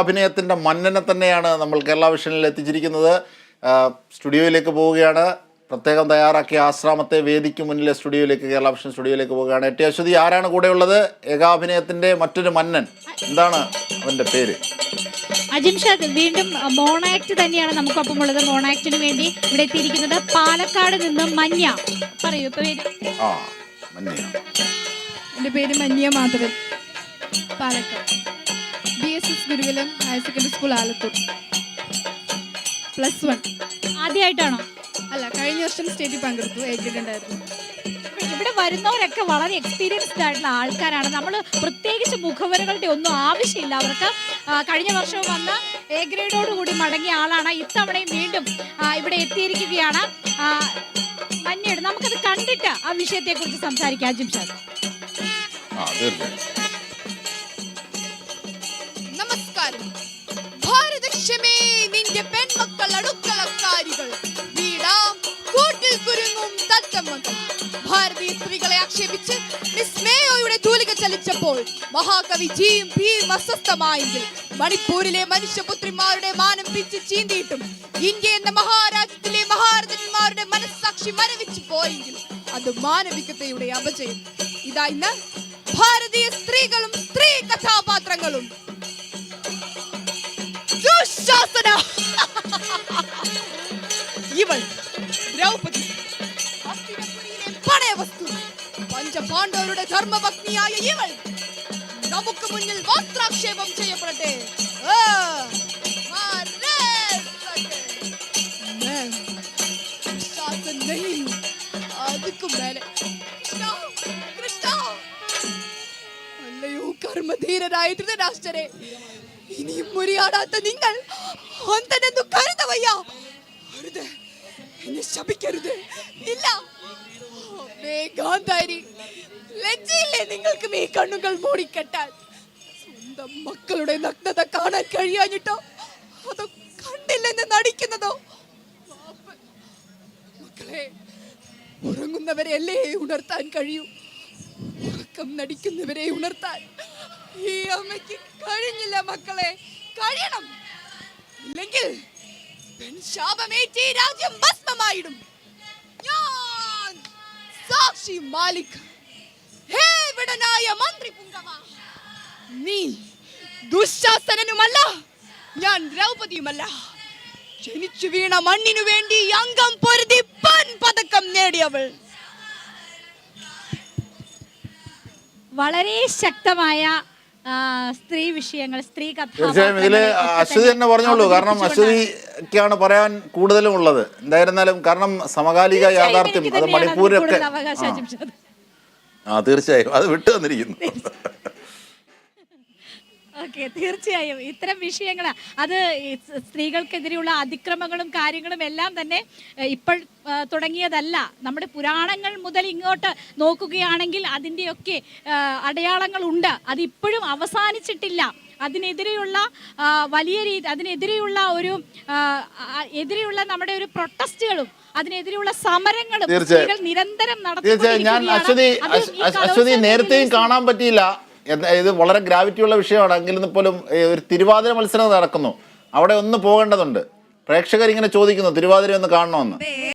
അഭിനയത്തിൻ്റെ മന്നനെ തന്നെയാണ് നമ്മൾ കേരള വിഷനിൽ എത്തിച്ചിരിക്കുന്നത്. സ്റ്റുഡിയോയിലേക്ക് പോവുകയാണ്. പ്രത്യേകം തയ്യാറാക്കിയ ആശ്രാമത്തെ വേദിക്ക് മുന്നിലെ സ്റ്റുഡിയോയിലേക്ക്, കേരള വിഷൻ സ്റ്റുഡിയോയിലേക്ക് പോവുകയാണ്. ടി അശ്വതി ആരാണ് കൂടെയുള്ളത്? ഏകാഭിനയത്തിൻ്റെ മറ്റൊരു മന്നൻ, എന്താണ് അവൻ്റെ പേര്? അജിംഷാദ് വീണ്ടും മോണാക്ട് തന്നെയാണ് നമുക്കൊപ്പം ഉള്ളത്. മോണാക്ടിന് വേണ്ടി ഇവിടെ എത്തിയിരിക്കുന്നത് പാലക്കാട് നിന്ന് മഞ്ഞ. പറയൂ ഇപ്പൊ പേര്. എൻ്റെ പേര് മഞ്ഞ മാധവൻ, പാലക്കാട്. BSS ഗുരുകുലം ഹയർ സെക്കൻഡറി സ്കൂൾ ആലത്തൂർ, +1. ആദ്യമായിട്ടാണോ? അല്ല, കഴിഞ്ഞ വർഷം സ്റ്റേറ്റിൽ പങ്കെടുത്തു, A grade ഉണ്ടായിരുന്നു. ഇവിടെ വരുന്നവരൊക്കെ വളരെ എക്സ്പീരിയൻസ്ഡ് ആയിട്ടുള്ള ആൾക്കാരാണ്. നമ്മൾ പ്രത്യേകിച്ച് മുഖവരകളുടെ ഒന്നും ആവശ്യമില്ല അവർക്ക്. കഴിഞ്ഞ വർഷവും വന്ന് A grade കൂടി മടങ്ങിയ ആളാണ്. ഇത്തവണയും വീണ്ടും ഇവിടെ എത്തിയിരിക്കുകയാണ്. മഞ്ഞയുടെ നമുക്കത് കണ്ടിട്ട് ആ വിഷയത്തെ കുറിച്ച് സംസാരിക്കാം. അജിംഷാദ്, നമസ്കാരം. ഭാരതക്ഷമേ നിന്റെ പെൺമക്കൾ അടുക്കളക്കാരികൾ, വീടാം കൂട്ടിൽ കുരുങ്ങും തത്തമ്മകൾ. ഭാരതീയ സ്ത്രീകളെ ആക്ഷേപിച്ച് മിസ് മേയോയുടെ തൂലിക ചലിച്ചപ്പോൾ മഹാകവി ജിയും പിയും അസ്വസ്ഥമായെങ്കിൽ, മണിപ്പൂരിലെ മനുഷ്യപുത്രിമാരുടെ മാനം പിച്ച് ചീന്തിയിട്ടും ഇന്ത്യ എന്ന മഹാരാജ്യത്തിലെ മഹാരഥന്മാരുടെ മനസ്സാക്ഷി മരവിച്ചു പോയെങ്കിൽ അത് മാനവികതയുടെ അപജയം. ഇതാ ഇന്ന് ഭാരതീയ സ്ത്രീകളും സ്ത്രീ കഥാപാത്രങ്ങളും. ദുശാസന, ഇവൾ ദ്രൗപദി, ഹസ്തിനപുരിയിലെ പണയവസ്തു. പഞ്ചപാണ്ഡവരുടെ ധർമ്മപത്നിയായ ഇവൾ നമുക്ക് മുന്നിൽ വസ്ത്രാക്ഷേപം ചെയ്യപ്പെടട്ടെ. അല്ലയോ കർമ്മധീരരായ ധൃതരാഷ്ട്രരെ, ഇനിയും മുറിയാടാത്ത നിങ്ങൾ അന്തനെന്നു കരുതവയ്യ. അരുത്, എന്നെ ശപിക്കരുത്. ഇല്ല, ഗാന്ധാരി, ലജ്ജയില്ലേ നിങ്ങൾക്ക് ഈ കണ്ണുകൾ മൂടിക്കെട്ടാൻ? സ്വന്തം മക്കളുടെ നഗ്നത കാണാൻ കഴിയാഞ്ഞിട്ടോ അതോ കണ്ടില്ലെന്ന് നടിക്കുന്നതോ? മക്കളെ, ഉറങ്ങുന്നവരെ അല്ലേ ഉണർത്താൻ കഴിയൂ. ഉറക്കം നടിക്കുന്നവരെ ഉണർത്താൻ ഈ അമ്മയ്ക്ക് കഴിഞ്ഞില്ല. മക്കളെ, കഴിയണം. ഇല്ലെങ്കിൽ ശാപമേറ്റി രാജ്യം ഭസ്മമായിടും. ഞാൻ സാക്ഷി മാലിക്, ഹേ വിടനായ മന്ത്രി പുങ്കവ, നീ ദുശാസനനുമല്ല, ഞാൻ ദ്രൗപദിയുമല്ല. ജനിച്ചു വീണ മണ്ണിനു വേണ്ടി അംഗം പൊരുതി പതക്കം നേടിയവൾ. വളരെ ശക്തമായ സ്ത്രീ വിഷയങ്ങൾ, സ്ത്രീ തീർച്ചയായും ഇതില് അശ്വതി തന്നെ പറഞ്ഞോളൂ. കാരണം അശ്വതിക്കാണ് പറയാൻ കൂടുതലും ഉള്ളത്. എന്തായിരുന്നാലും കാരണം സമകാലിക യാഥാർത്ഥ്യം അത് മണിപ്പൂരൊക്കെ തീർച്ചയായും അത് വിട്ടു വന്നിരിക്കുന്നു. ഓക്കെ, തീർച്ചയായും ഇത്തരം വിഷയങ്ങൾ അത് സ്ത്രീകൾക്കെതിരെയുള്ള അതിക്രമങ്ങളും കാര്യങ്ങളും എല്ലാം തന്നെ ഇപ്പോൾ തുടങ്ങിയതല്ല. നമ്മുടെ പുരാണങ്ങൾ മുതൽ ഇങ്ങോട്ട് നോക്കുകയാണെങ്കിൽ അതിൻ്റെയൊക്കെ അടയാളങ്ങളുണ്ട്. അതിപ്പോഴും അവസാനിച്ചിട്ടില്ല. അതിനെതിരെയുള്ള വലിയ അതിനെതിരെയുള്ള ഒരു എതിരെയുള്ള നമ്മുടെ ഒരു പ്രൊട്ടസ്റ്റുകളും അതിനെതിരെയുള്ള സമരങ്ങളും സ്ത്രീകൾ നിരന്തരം നടത്തുന്നു. ഞാൻ അശ്വതി നേരത്തെയും കാണാൻ പറ്റിയില്ല. ഇത് വളരെ ഗ്രാവിറ്റിയുള്ള വിഷയമാണ്. എങ്കിലും പോലും ഒരു തിരുവാതിര മത്സരം നടക്കുന്നു. അവിടെ ഒന്ന് പോകേണ്ടതുണ്ട്. പ്രേക്ഷകർ ഇങ്ങനെ ചോദിക്കുന്നു തിരുവാതിര ഒന്ന് കാണണമെന്ന്.